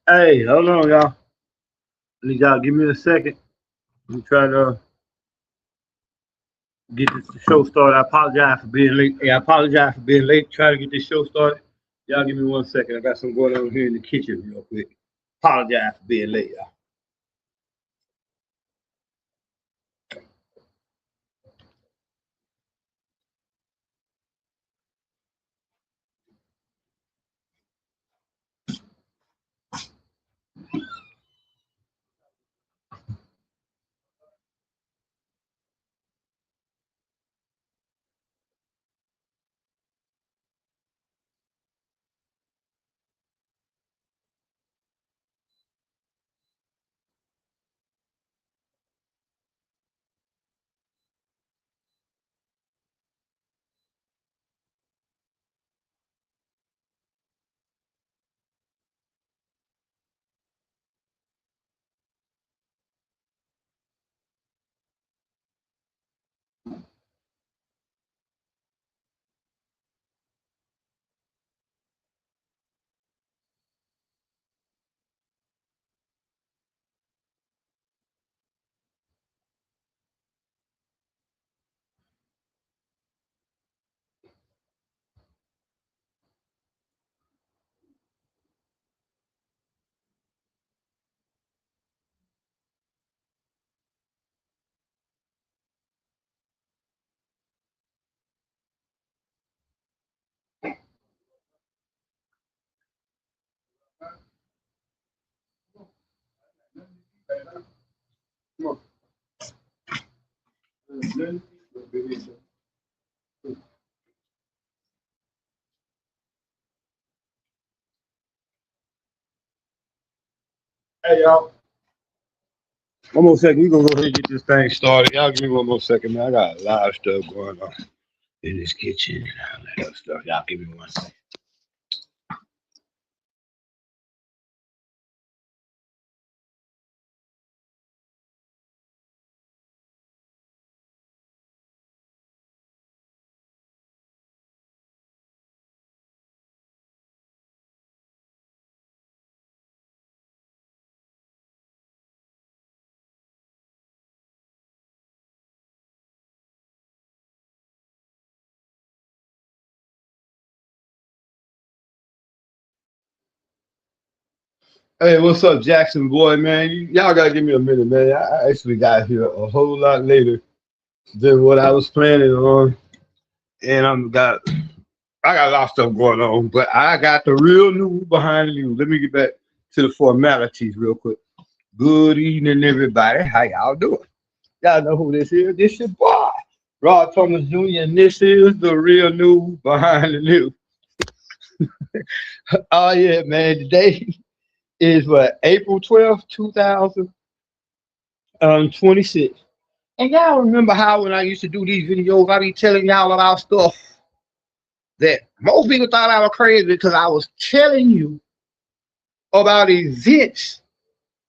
Hey, hold on, y'all. I need y'all give me a second. I'm trying to get this show started. I apologize for being late. Hey, I apologize for being late trying to get this show started. Y'all give me 1 second. I got something going on here in the kitchen real quick. Apologize for being late, y'all. Come on. Hey, y'all. One more second. We're going to go ahead and get this thing started. Y'all give me one more second, man. I got a lot of stuff going on in this kitchen and all that other stuff. Y'all give me 1 second. Hey, what's up, Jackson boy, man? Y'all gotta give me a minute, man. I actually got here a whole lot later than what I was planning on, and I got a lot of stuff going on, but I got the real news behind you. Let me get back to the formalities real quick. Good evening, everybody. How y'all doing? Y'all know who this is? This your boy, Rod Thomas Jr., and this is the real news behind the news. Oh yeah, man. Today is what, April 12th, 2026. And y'all remember how when I used to do these videos, I be telling y'all about stuff that most people thought I was crazy because I was telling you about events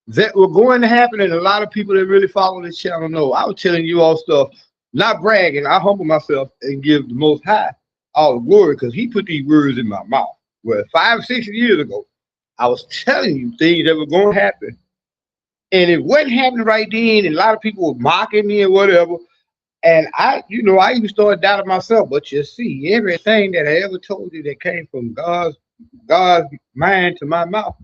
that were going to happen, and a lot of people that really follow this channel know. I was telling you all stuff, not bragging. I humble myself and give the Most High all the glory because He put these words in my mouth. Well, 5 or 6 years ago, I was telling you things that were going to happen, and it wasn't happening right then. And a lot of people were mocking me and whatever. And I even started doubting myself. But you see, everything that I ever told you that came from God's mind to my mouth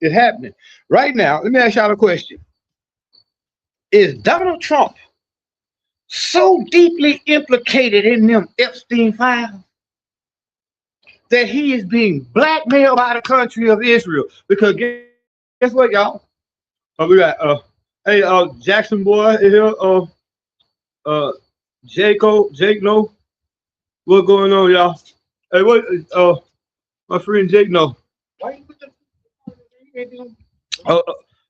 is happening right now. Let me ask y'all a question: is Donald Trump so deeply implicated in them Epstein files that he is being blackmailed by the country of Israel? Because guess what, y'all? We got hey Jackson boy here, uh Jake no, what going on, y'all? Hey, what my friend Jake no. Why you put the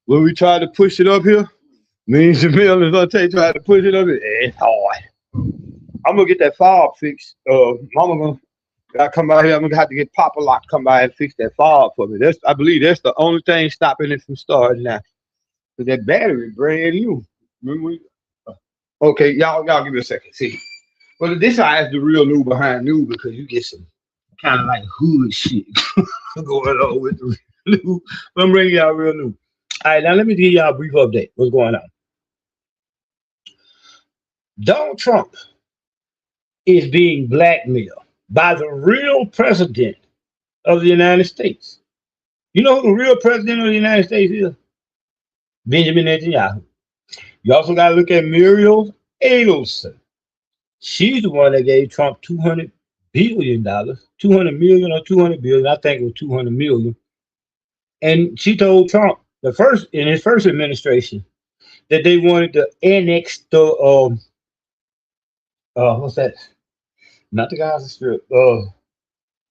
when we tried to push it up here, me and Jamil and Zante tried to push it up here. It's hard. I'm gonna get that fob fixed. Mama gotta come by here. I'm gonna have to get Papa Lock to come by and fix that fob for me. I believe that's the only thing stopping it from starting now. Cause that battery brand new. Remember okay, y'all give me a second. See. Well, this is the real new behind new because you get some kind of like hood shit going on with the news. I'm bringing y'all real news. All right, now let me give y'all a brief update. What's going on? Donald Trump is being blackmailed by the real president of the United States. You know who the real president of the United States is? Benjamin Netanyahu. You also got to look at Muriel Adelson. She's the one that gave Trump $200 billion, 200 million or 200 billion. I think it was 200 million. And she told Trump in his first administration that they wanted to annex the what's that? Not the Gaza Strip. The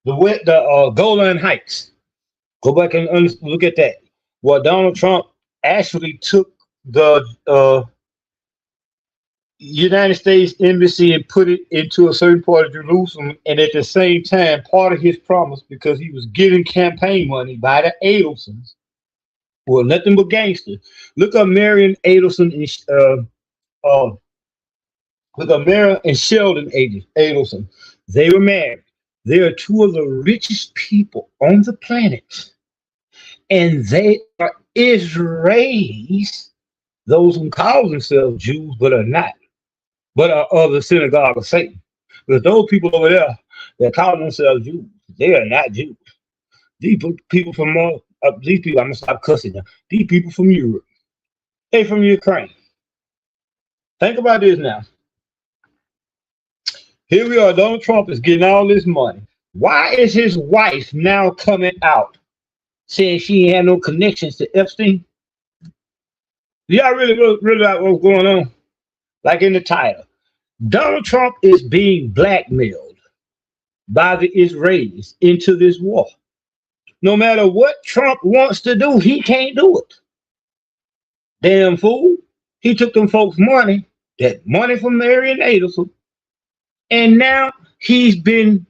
Golan Heights. Go back and look at that. Well, Donald Trump actually took the United States embassy and put it into a certain part of Jerusalem, and at the same time, part of his promise, because he was getting campaign money by the Adelsons, well, nothing but gangsters. Look up Marion Adelson and look up Marion and Sheldon Adelson. They were married. They are two of the richest people on the planet, and they are Israelis. Those who call themselves Jews but are not, but are of the synagogue of Satan. Because those people over there that call themselves Jews, they are not Jews. These people from these people, I'm gonna stop cussing now. These people from Europe, they from Ukraine. Think about this now. Here we are. Donald Trump is getting all this money. Why is his wife now coming out saying she ain't had no connections to Epstein? Do y'all really like what's going on? Like in the title, Donald Trump is being blackmailed by the Israelis into this war. No matter what Trump wants to do, he can't do it. Damn fool. He took them folks' money, that money from Marion Adelson, and now he's been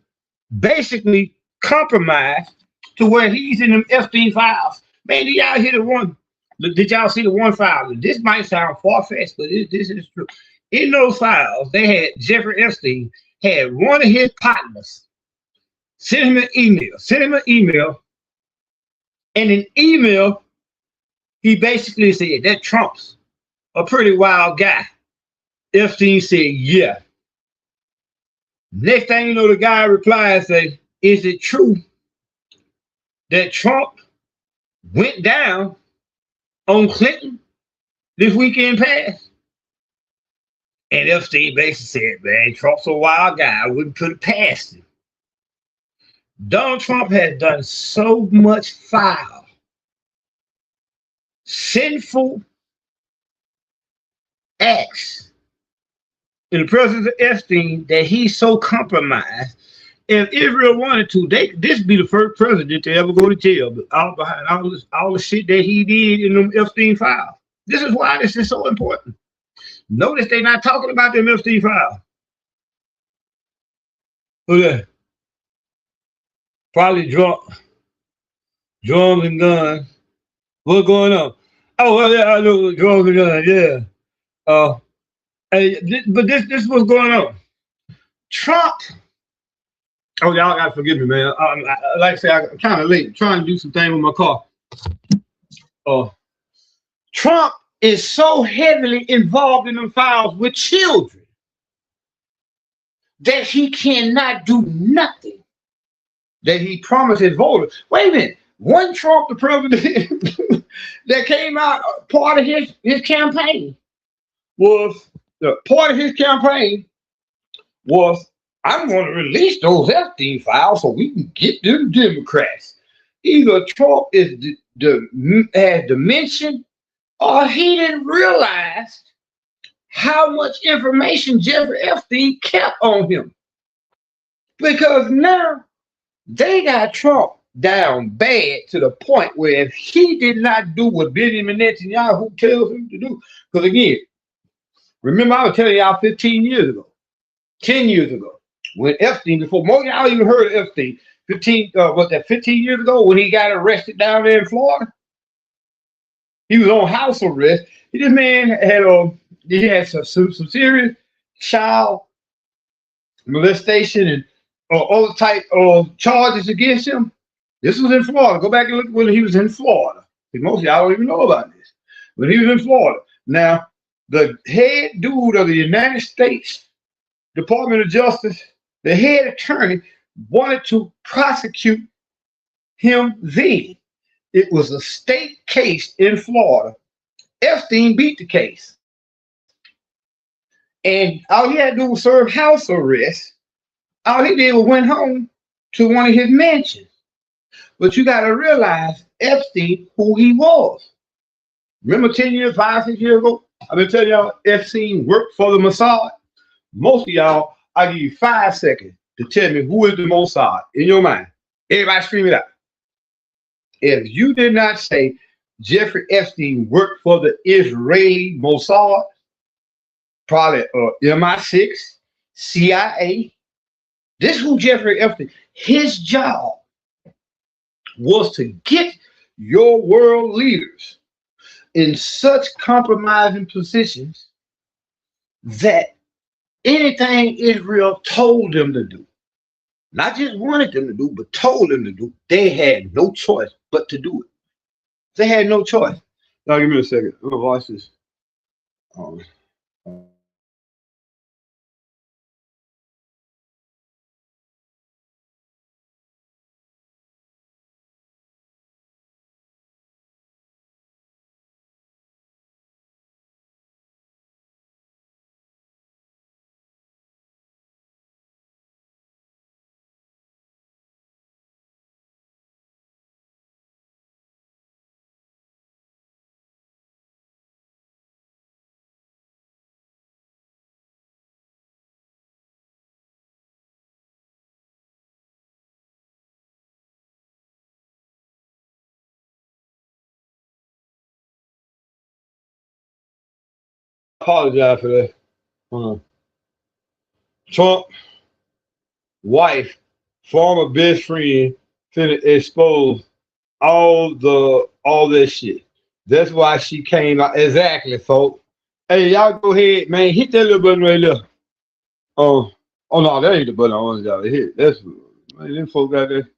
basically compromised to where he's in them Epstein files. Man, did y'all hear the one? Did y'all see the one file? This might sound far-fetched, but this is true. In those files, they had Jeffrey Epstein had one of his partners send him an email, and in email, he basically said that Trump's a pretty wild guy. Epstein said, yeah. Next thing you know, the guy replies, say, is it true that Trump went down on Clinton this weekend past? And Epstein basically said, man, Trump's a wild guy. I wouldn't put it past him. Donald Trump has done so much foul, sinful acts in the presence of Epstein that he's so compromised. If Israel wanted to, this be the first president to ever go to jail, but all behind all the shit that he did in them Epstein files. This is why this is so important. Notice they're not talking about them Epstein files. Okay. Probably drums and guns. What's going on? Oh, well, yeah, I know drums and guns. Yeah. But this what's going on. Trump. Oh, y'all gotta forgive me, man. Like I say, I'm kind of late. I'm trying to do some thing with my car. Trump is so heavily involved in them files with children that he cannot do nothing that he promised his voters. Wait a minute. One Trump, the president, that came out, part of his campaign was, I'm going to release those Epstein files so we can get them Democrats. Either Trump has dementia, or he didn't realize how much information Jeffrey Epstein kept on him. Because now they got Trump down bad to the point where if he did not do what Benjamin Netanyahu tells him to do, because again, remember I was telling y'all 10 years ago, when Epstein, before most of y'all even heard of Epstein, 15 years ago when he got arrested down there in Florida? He was on house arrest. This man had some serious child molestation and other type of charges against him. This was in Florida. Go back and look when he was in Florida. Most of y'all don't even know about this. When he was in Florida. Now, the head dude of the United States Department of Justice, the head attorney, wanted to prosecute him then. It was a state case in Florida. Epstein beat the case. And all he had to do was serve house arrest. All he did was went home to one of his mansions. But you got to realize Epstein, who he was. Remember 10 years, 5, 6 years ago? I've been telling y'all Epstein worked for the Mossad. Most of y'all, I'll give you 5 seconds to tell me who is the Mossad in your mind. Everybody scream it out. If you did not say Jeffrey Epstein worked for the Israeli Mossad, probably MI6, CIA. This is who Jeffrey Epstein. His job was to get your world leaders in such compromising positions that anything Israel told them to do, not just wanted them to do, but told them to do, they had no choice but to do it. They had no choice. Now, give me a second. I'm going to watch this. Apologize for that. Trump wife, former best friend, finna expose all that shit. That's why she came out. Exactly, folks. Hey, y'all go ahead, man. Hit that little button right there. Oh no, that ain't the button I wanted y'all to hit. That's man, them folks out there.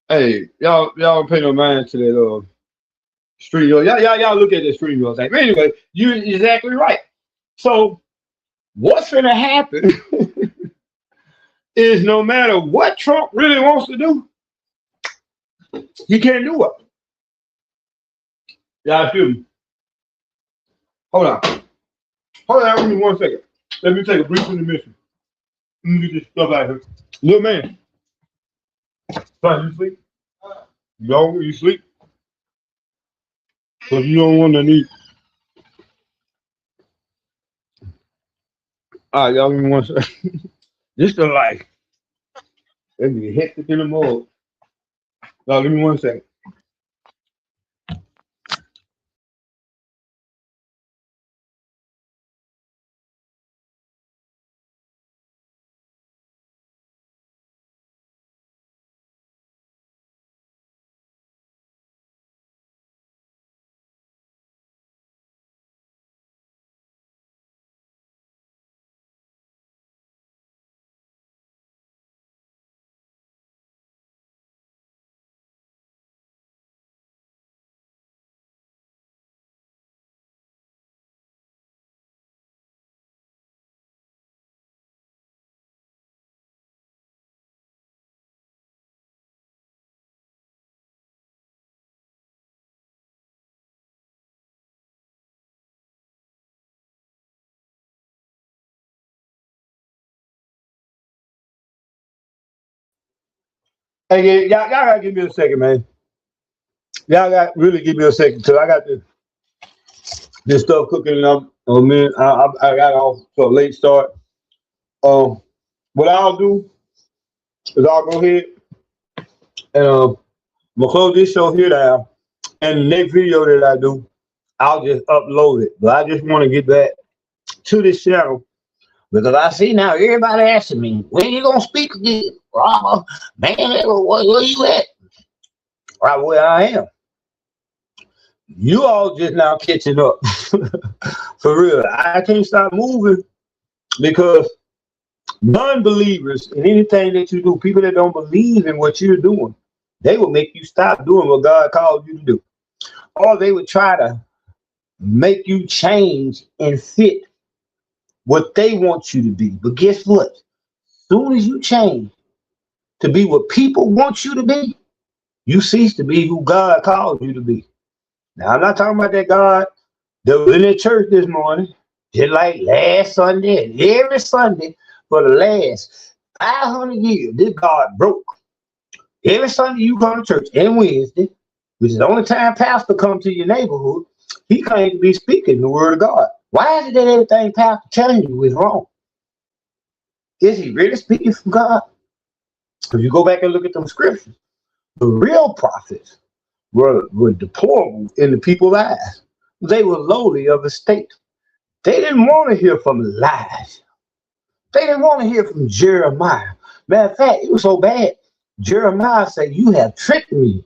Hey, y'all don't pay no mind to that stream. Y'all look at the stream thing. But anyway, you're exactly right. So what's gonna happen is no matter what Trump really wants to do, he can't do it. Y'all excuse me. Hold on, give me 1 second. Let me take a brief intermission. Let me get this stuff out here. Little man, son, you sleep? You sleep? Because you don't want to need. All right, y'all give me 1 second. This the life. Let me hectic in the mode. Y'all give me 1 second. Hey, y'all gotta give me a second, man. Y'all got really give me a second because I got this stuff cooking up. Man, I got off to a late start. What I'll do is I'll go ahead and I'm gonna close this show here down. And the next video that I do, I'll just upload it. But I just want to get back to this channel because I see now everybody asking me, when you gonna speak again? Robert, man, where you at? Right where I am. You all just now catching up. For real. I can't stop moving because non-believers in anything that you do, people that don't believe in what you're doing, They will make you stop doing what God called you to do. Or they would try to make you change and fit what they want you to be. But guess what? Soon as you change to be what people want you to be, you cease to be who God called you to be. Now, I'm not talking about that God that was in the church this morning, just like last Sunday and every Sunday for the last 500 years. This God broke. Every Sunday you come to church and Wednesday, which is the only time pastor come to your neighborhood, he claims to be speaking the word of God. Why is it that everything pastor telling you is wrong? Is he really speaking from God? If you go back and look at them scriptures, the real prophets were deplorable in the people's eyes. They were lowly of estate. They didn't want to hear from Elijah. They didn't want to hear from Jeremiah. Matter of fact, it was so bad. Jeremiah said, "You have tricked me,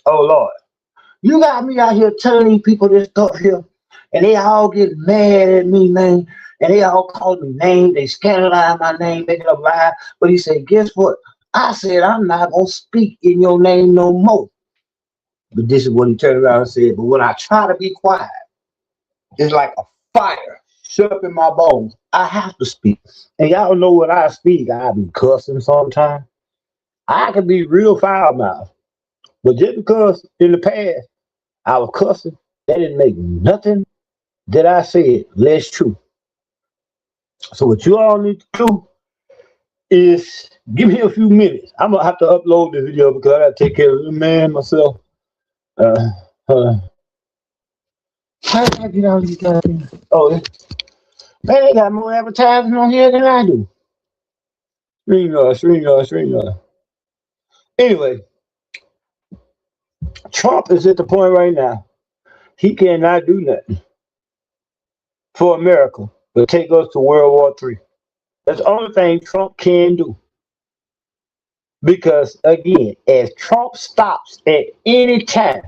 oh Lord. You got me out here telling these people this stuff here, and they all get mad at me, man. And they all call me names. They scandalize my name, making up lies." But he said, "Guess what? I said I'm not gonna speak in your name no more." But this is what he turned around and said. "But when I try to be quiet, it's like a fire shut up in my bones. I have to speak." And y'all know when I speak, I be cussing sometimes. I can be real foul mouthed. But just because in the past I was cussing, that didn't make nothing that I said less true. So what you all need to do is give me a few minutes. I'm gonna have to upload the video because I gotta take care of the man myself. Uh, uh, how did I get all these guys? Oh, man, they got more advertising on here than I do. String. Anyway, Trump is at the point right now. He cannot do nothing for America but take us to World War III. That's the only thing Trump can do. Because again, if Trump stops at any time,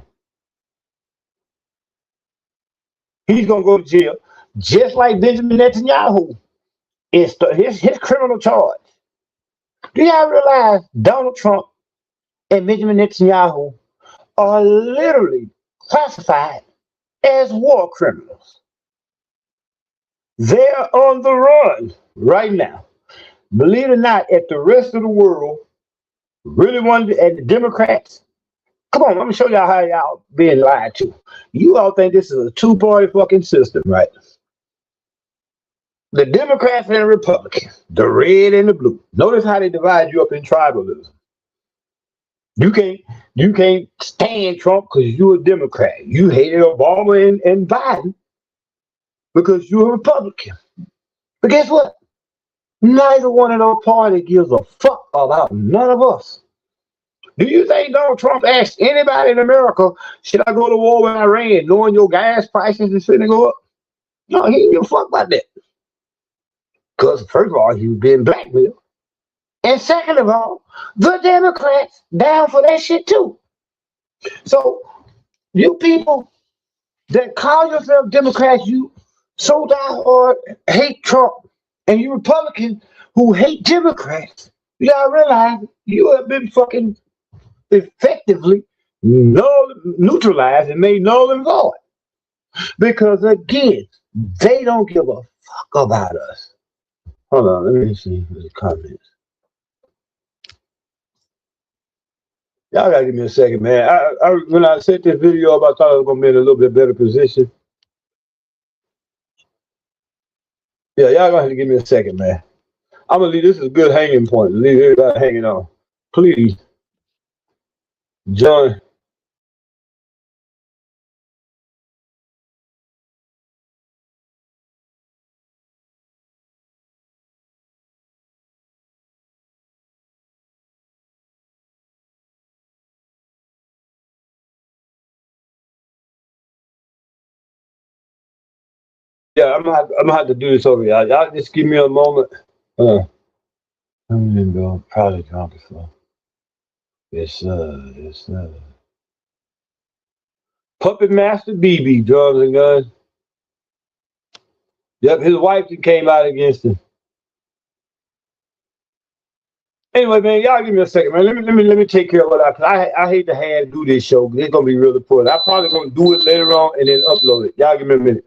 he's gonna go to jail, just like Benjamin Netanyahu. It's his criminal charge. Do y'all realize Donald Trump and Benjamin Netanyahu are literally classified as war criminals? They're on the run right now. Believe it or not, if the rest of the world really wanted, and the Democrats, come on, let me show y'all how y'all being lied to. You all think this is a two-party fucking system, right? The Democrats and the Republicans, the red and the blue. Notice how they divide you up in tribalism. You can't stand Trump because you're a Democrat. You hated Obama and Biden because you're a Republican. But guess what? Neither one of those parties gives a fuck about none of us. Do you think Donald Trump asked anybody in America, should I go to war with Iran, knowing your gas prices is finna go up? No, he didn't give a fuck about that. Because first of all, he was being blackmailed. And second of all, the Democrats down for that shit too. So you people that call yourself Democrats, you so diehard hate Trump, and you Republicans who hate Democrats, you gotta realize you have been fucking effectively neutralized and made null and void. Because again, they don't give a fuck about us. Hold on, let me see the comments. Y'all gotta give me a second, man. When I sent this video up, I thought I was gonna be in a little bit better position. Yeah, y'all gonna have to give me a second, man. I'm gonna leave this is a good hanging point. Leave everybody hanging on. Please join. Yeah, I'm gonna have to do this over y'all. Y'all just give me a moment. I'm gonna go probably drunk before. It's Puppet Master BB, drums and guns. Yep, his wife came out against him. Anyway, man, y'all give me a second, man. Let me take care of what I hate to have to do this show. It's gonna be real important. I probably gonna do it later on and then upload it. Y'all give me a minute.